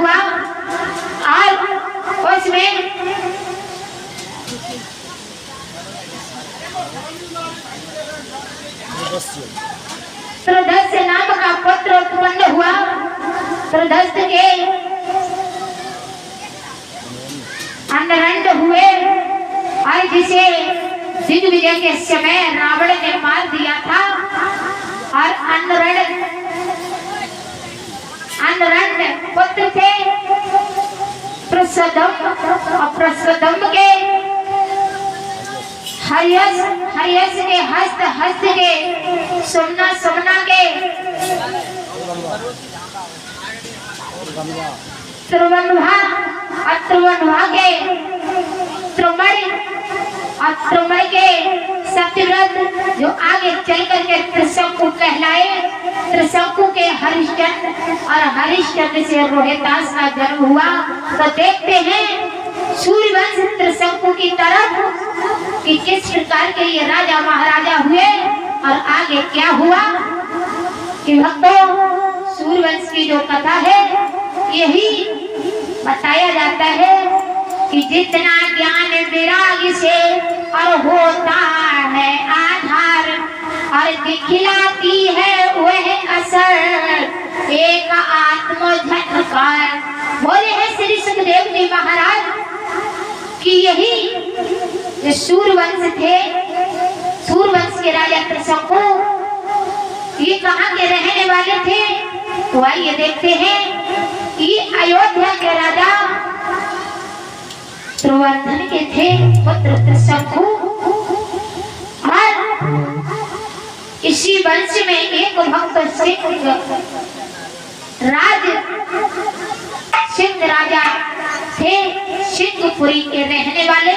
हुआ और उसमें त्रिदस्य नाम का पुत्र उत्पन्न हुआ। त्रिदस्य के अनरंड हुए और जिसे दिग्विजय के समय रावण ने मार दिया था। और अनरंड पुत्र थे प्रसदम के हरियस के हस्त के सुमना के त्रुवन्वा के त्रुमण के सत्यव्रत जो आगे चल करके त्रिशंकु कहलाए। त्रिशंकु के हरिश्चंद्र और हरिश्चंद्र से रोहितास का जन्म हुआ। तो देखते हैं सूर्यवंश त्रिशंकु की तरफ कि किस प्रकार के ये राजा महाराजा हुए और आगे क्या हुआ कि भक्तों सूर्यवंश की जो कथा है यही बताया जाता है कि जितना ज्ञान विराग से और होता है आधार और दिखलाती है वह असर एक आत्म झटकार। बोले हैं श्री सुखदेव जी महाराज कि यही सूर्यवंश थे। सूर्यवंश के राजा त्रिशंकु ये कहाँ के रहने वाले थे? तो आइए देखते हैं कि अयोध्या के राजा त्रिवर्धन के थे पुत्र त्रिशंकु। और इसी वंश में एक भक्त सिंह राजा थे, सिंहपुरी के रहने वाले।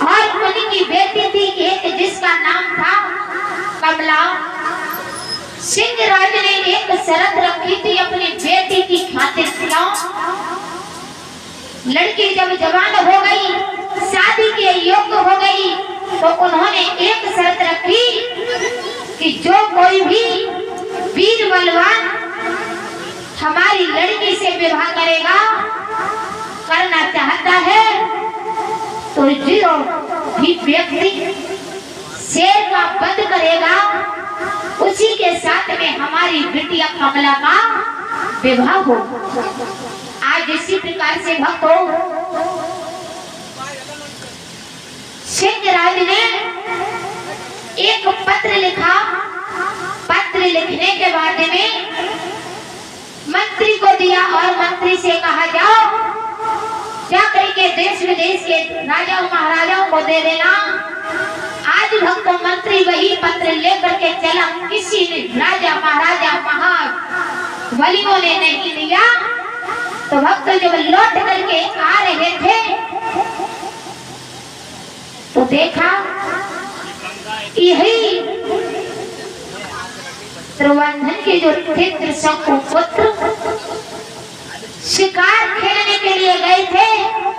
और उनकी बेटी थी एक जिसका नाम था कमला। सिंह राज ने एक शर्त रखी थी अपनी बेटी की खातिर। लड़की जब जवान हो गई, शादी के योग्य हो गई, तो उन्होंने एक शर्त रखी कि जो कोई भी वीर बलवान हमारी लड़की से विवाह करना चाहता है तो जो भी व्यक्ति शेर का वध करेगा उसी के साथ में हमारी बिटिया कमला का विवाह हो। आज इसी प्रकार से भक्तों सिंहराज ने एक पत्र लिखा। पत्र लिखने के बाद में मंत्री को दिया और मंत्री से कहा जाओ जाकर के देश विदेश के राजाओं महाराजाओं को दे देना। आज भक्तों मंत्री वही पत्र लेकर के चला, किसी ने राजा महाराजा महाबलियों ने नहीं लिया। तो भक्त जब लौट करके आ रहे थे तो देखा यही त्रिवर्धन के जो थे त्रिशंकु पुत्र शिकार खेलने के लिए गए थे।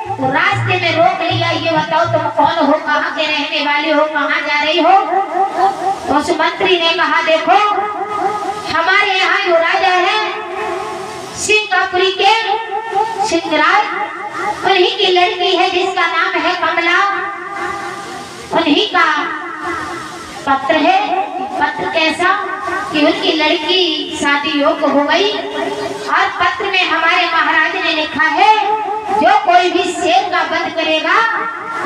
तो रास्ते में रोक लिया, ये बताओ तुम कौन हो, कहाँ के रहने वाले हो, कहाँ जा रही हो? तो उस मंत्री ने कहा देखो हमारे यहाँ जो राजा है सिंहपुरी के सिंहराज, उन्हीं की लड़की है जिसका नाम है कमला। उन्हीं का पत्र है। पत्र कैसा कि उनकी लड़की शादी योग्य हो गई और पत्र में हमारे महाराज ने लिखा है जो कोई भी शेर का वध करेगा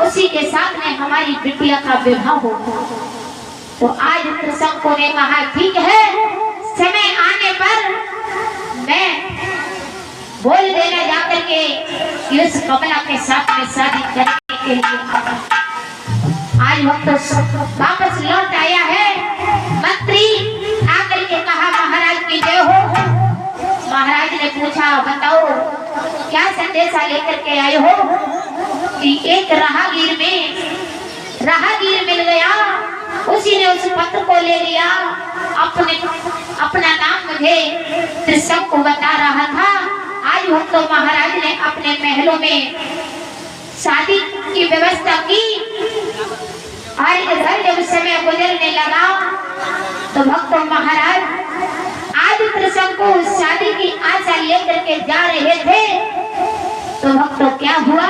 उसी के साथ में हमारी बिटिया का विवाह हो। तो आज त्रिशंकु ने कहा ठीक है, समय आने पर मैं बोल देना जाकर के इस कमला के साथ में शादी करने के लिए। आज वक्त वापस लौट आया है। मंत्री आकर के कहा महाराज की जय हो। महाराज ने पूछा बताओ क्या संदेशा लेकर के आए हो? कि एक राहगीर मिल गया, उसी ने उस पत्र को ले लिया। अपना नाम मुझे त्रिशंकु बता रहा था। आज भक्त महाराज ने अपने महलों में शादी की व्यवस्था की और इधर जब समय गुजरने लगा तो भक्त महाराज आज त्रिशंकु शादी की आशा लेकर के जा रहे थे तो भक्तों क्या हुआ?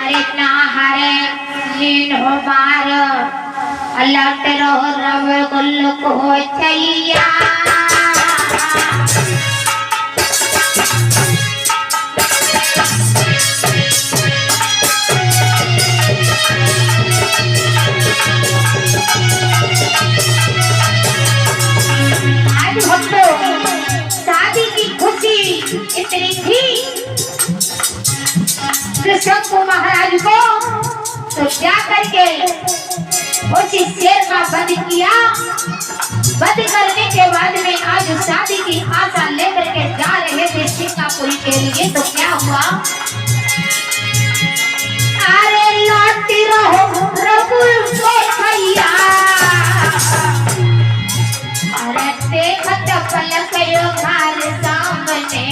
अरे ना हारे नीन हो बार अल्लाह तेरो रव गुल को चाहिया आज भक्तों शादी की खुशी इतनी थी त्रिशंकु महाराज को तो क्या करके उसी शेर का वध किया। वध करने के बाद में आज शादी की आशा लेकर के जा रहे थे सीतापुरी के लिए तो क्या हुआ? अरे लौटी रहो रघुल को भैया अरे देखत पलक यो घर सामने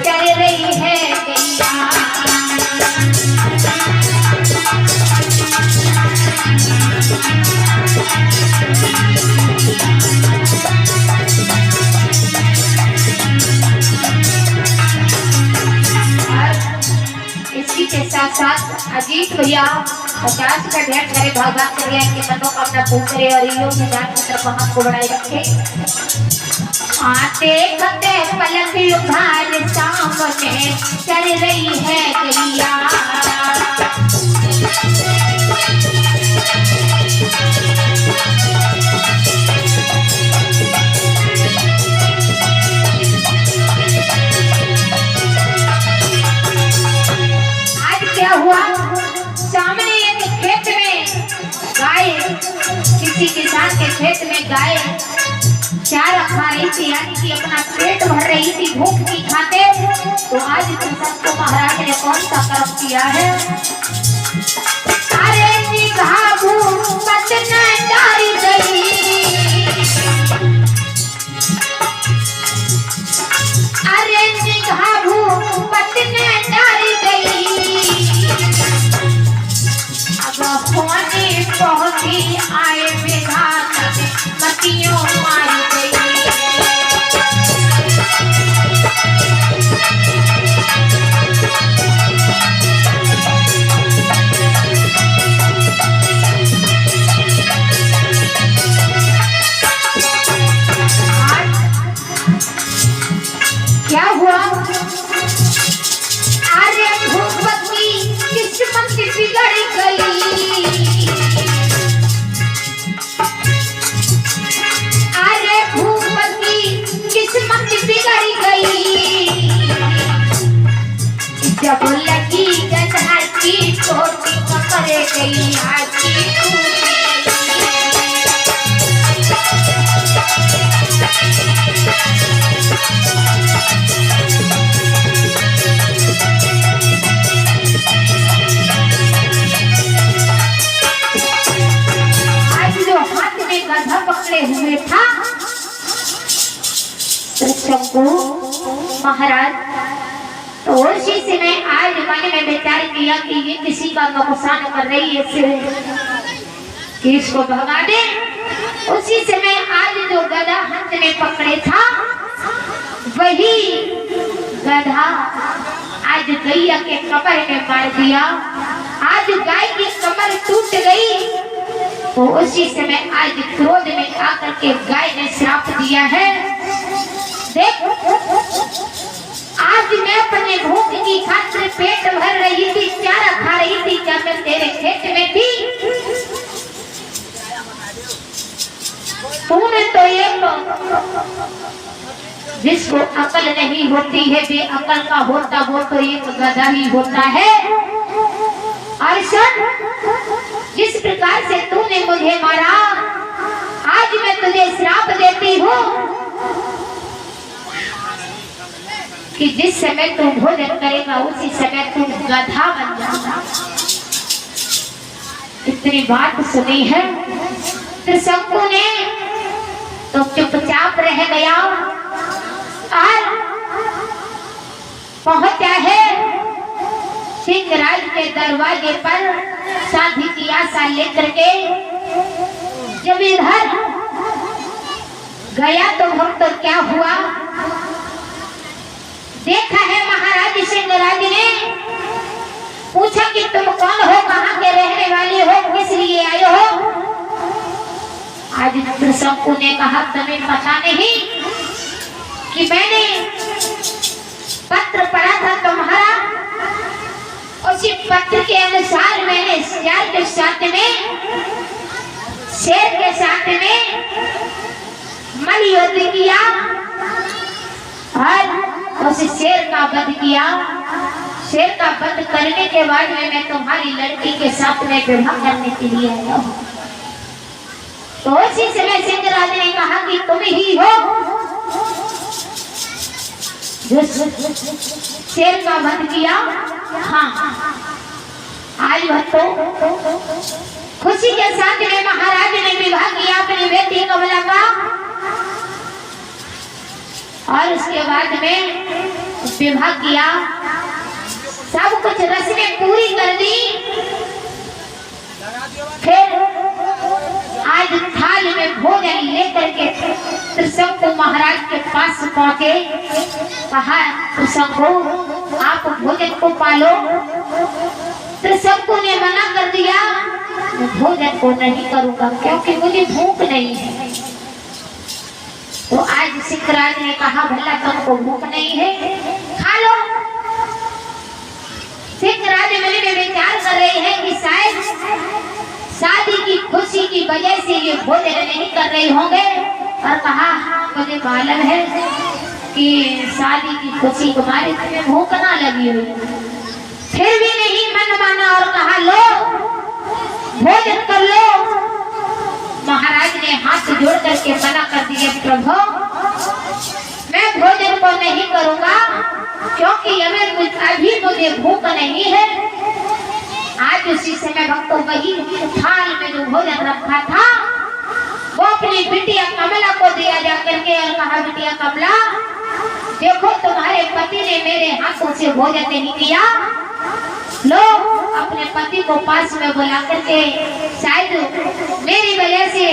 चल रही है गैया इसी के साथ साथ अजीत भैया 50 का ढेर करे भागा करे इनके मनों का अपना पूछ करे और इन लोग की जान की तरफ हम को बढ़ाए रखे। आते खते पलक उधार सामने चल रही है गैया क्या हुआ? सामने एक खेत में गाय किसी किसान के खेत में गाय चारा खा रही थी यानी कि अपना पेट भर रही थी भूख की खाते तो आज त्रिशंकु महाराज ने कौन सा कर्म किया है? अरे निगाहू पतना डारी गई अरे निगाहू पतना डारी गई होने पहुंची आए विधाता मतियों मारी गई क्या हुआ? अरे भूपति किस्मत बिगड़ गई किस्मत बिगड़ गई जब लगी गधा की छोटी पकड़ गई आजी आज जो हाथ में गधा पकड़े हुए था त्रिशंकु महाराज तो उसी से मैं आज मन में विचार किया कि ये किसी का नुकसान कर रही है कि इसको भगा दे। उसी से मैं आज जो गधा हाथ में पकड़े था वही गधा आज गैया के कमर में मार दिया। आज गाय की कमर टूट गई तो उसी समय आज क्रोध में आकर के गाय ने श्राप दिया है। देख आज मैं अपने भूख की खातिर पेट भर रही थी चारा खा रही थी जब मैं तेरे खेत में थी तूने तो एक जिसको अकल नहीं होती है बेअकल का होता वो तो एक गधा ही होता है। और सुन जिस प्रकार से तूने मुझे मारा आज मैं तुझे श्राप देती हूँ कि जिस समय तू भोजन करेगा उसी समय तू गधा बन जाएगा। इतनी बात सुनी है त्रिशंकु ने तो चुपचाप रह गया और पहुंचा है सिंहराज के दरवाजे पर शादी की आशा लेकर के जब इधर गया तो भक्त क्या हुआ, देखा है महाराज सिंहराज ने पूछा कि तुम कौन हो, कहाँ के रहने वाले हो, किस लिए आए हो। आज त्रिशंकु ने कहा तुम्हें पता नहीं कि मैंने पत्र पढ़ा था तुम्हारा, उसी पत्र के अनुसार मैंने शेर के साथ में मल युद्ध किया और उस शेर का वध किया। शेर का वध करने के बाद में मैं तुम्हारी लड़की के साथ में विवाह करने के लिए आया हूँ। तो उसी समय सिंहराज ने कहा कि तुम ही हो जो शेर का वध किया। हाँ, आज तो खुशी के साथ में महाराज ने विवाह किया अपनी बेटी कमला का, और उसके बाद में विवाह किया, सब कुछ रस्में पूरी कर दी। फिर आज थाल में भोजन लेकर के त्रिशंकु महाराज के पास पहुंचे। कहा त्रिशंकु आप भोजन को पालो। त्रिशंकु ने मना कर दिया, मैं भोजन को नहीं करूंगा क्योंकि मुझे भूख नहीं है। तो आज सिंहराज ने कहा भला तुमको भूख नहीं है, खा लो। सिंहराज मन में विचार कर रहे हैं कि शायद शादी की खुशी की वजह से ये भोजन नहीं कर रहे होंगे, और कहा हाँ मुझे मालूम है कि शादी की खुशी तुम्हारे तुम्हें भूख ना लगी हुई। फिर भी नहीं मन माना और कहा लो भोजन कर लो। महाराज ने हाथ जोड़ करके मना कर दिया, प्रभु मैं भोजन को नहीं करूंगा क्योंकि अभी मुझे भूख नहीं है। आज उसी समय भक्तों वही थाल में जो भोजन रखा था वो अपनी बिटिया कमला को दिया जा करके और कहा बिटिया कमला देखो तुम्हारे पति ने मेरे हाथों से भोजन नहीं किया, लो अपने पति को पास में बुला करके शायद मेरी वजह से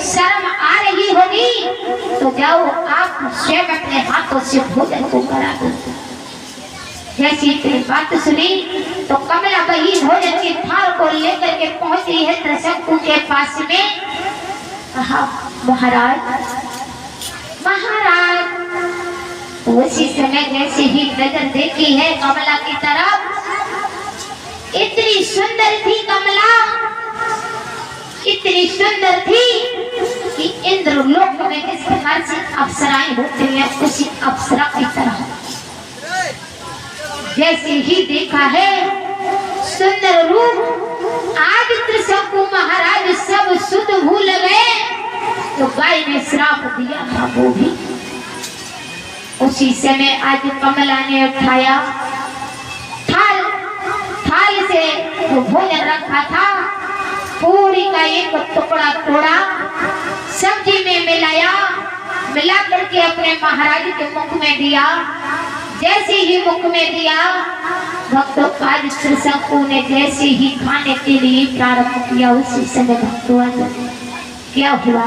शर्म आ रही होगी तो जाओ आप स्वयं अपने हाथों से भोजन को करा दो। जैसी बात सुनी तो कमला वही भोजन की थाल को लेकर के पहुंची है त्रिशंकु के पास में। कहा महाराज महाराज। उसी समय जैसे ही नजर देखी है कमला की तरफ, इतनी सुंदर थी कमला, इतनी सुंदर थी कि इंद्रलोक में जिस प्रकार से अप्सराएं होती हैं उसी अप्सरा की तरह जैसे ही देखा है सुंदर रूप। आज त्रिशंकु महाराज सब सुध भूल गए तो गाय ने श्राप दिया था वो भी। उसी समय आज कमला ने उठाया थाल से जो भोजन रखा था पूरी का एक टुकड़ा तोड़ा, सब्जी में मिलाया, मिला करके अपने महाराज के मुख में दिया। जैसे ही मुख में दिया भक्तों आज त्रिशंकु ने जैसे ही खाने के लिए प्रारंभ किया उसी समय भक्तों क्या हुआ